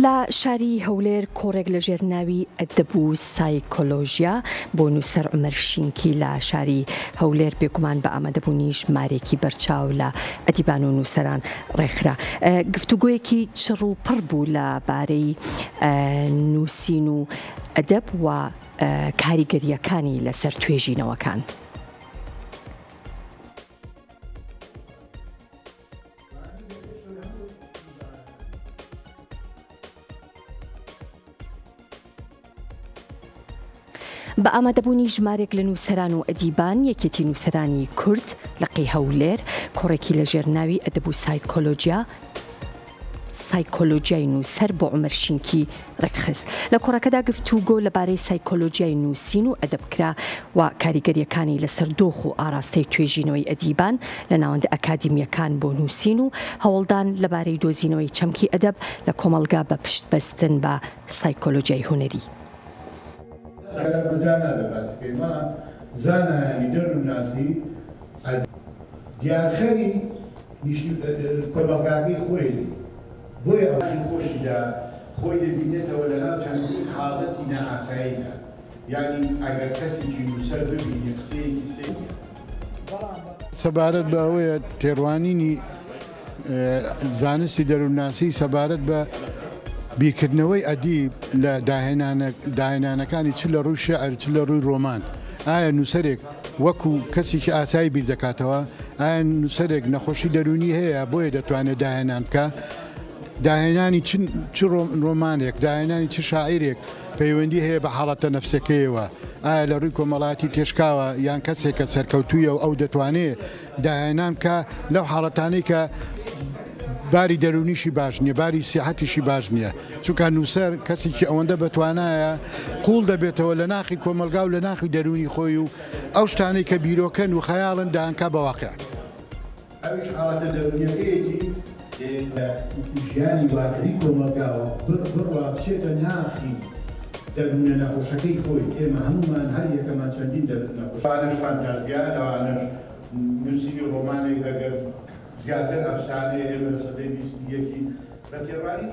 لە شاری هەولێر کۆڕێک لە ژێرناوی ئەدەب و سایکۆلۆژیا بۆ نووسەر عومەر شینکی لە شاری هەولێر بێگومان بە ئامادەبوونی ژمارێکی بەرچاو لە ئەدیبان و نووسەران ڕێکخرا. گفتوگۆیەکی چڕ و پڕ بوو لەبارەی نووسین و ئەدەب و کاریگەریەکانی لەسەر توێژینەوەکان. بە ئامادەبوونی ژمارێک لە نووسەران و ئەدیبان یەکێتی نووسەرانی کورد لەقی هەولێر کۆڕێکی لە ژێرناوی ئەدەب و سایکۆلۆجیای نووسەر بۆ عومەر شینکی ڕێکخست. لە کۆڕەکەدا گفتوگۆ لەبارەی سایکۆلۆجیای نووسین و ئەدەبکرا و کاریگەریەکانی لەسەر دۆخ و ئاراستەی توێژینەوەی ئەدیبان لە ناوەندە ئەکادیمیەکان بۆ نووسین و هەوڵدان لەبارەی دۆزینەوەی چەمکی ئەدەب لە کۆمەلگا بە پشتبەستن بە سایکۆلۆجیای هونەری. بەزانە لە باسکەیمە زانایانی دەروناسی دیارخەری کۆمەلگاکەی خۆی بۆیە ئەوی خۆشیدا خۆی دەبینێتەوە لەناو چەندین حاڵەتی نائاساییدا، یعنی ئەگەر کەسێکی نووسەر ببینی قسەیەکی سێنیە سەبارەت بە ئەوەیە تێڕوانینی زانستی دەروناسی سەبارەت بە بیرکردنەوەی ئەدیب لە داهێنانەکانی چ لە ڕووی شێعر چ لە ڕووی ڕۆمان. ئایا نووسەرێک وەکو کەسێکی ئاسایی بیر دەکاتەوە؟ ئایا نووسەرێک نەخۆشی دەرونی هەیە بۆیە دەتوانێت داهێنان بکە؟ داهێنانی چ ڕۆمانێک داهێنانی چ شاعیرێک پەیوەندی هەیە بە حاڵەتە نەفسەکەیەوە؟ ئایا لە ڕووی کۆمەڵایەتی تێشکاوە یان کەسێکە سەرکەوتوویە و ئەو دەتوانێت داهێنان بکە لەو حاڵەتانەی کە باری دەرونیشی باش نییە، باری سیاحەتیشی باش نییە، چونکە نووسەر کەسێکی ئەوەندە بەتوانایە قوڵ دەبێتەوە لە ناخی کۆمەلگا و لە ناخی دەرونی خۆی و ئەو شتانەی کە بیرۆکەن و خەیاڵن داهانکا بە واقع. ئەویش حاڵەتە دەرونیەکەیەتی ژیانی واقعی کۆمەلگاوە بڕوا بچێتە ناخی دەرونە نەخۆشەکەی خۆی. ئێمە هەمومان هەر یەکەمان چەندین دەرون نەخۆش، لەوانش فانتازیا، لەوانش نووسینی ڕۆمانێک ئەگەر زیاتر ئەفسانەیە ئێمە لە سەدەی 21 بە تێڕوانی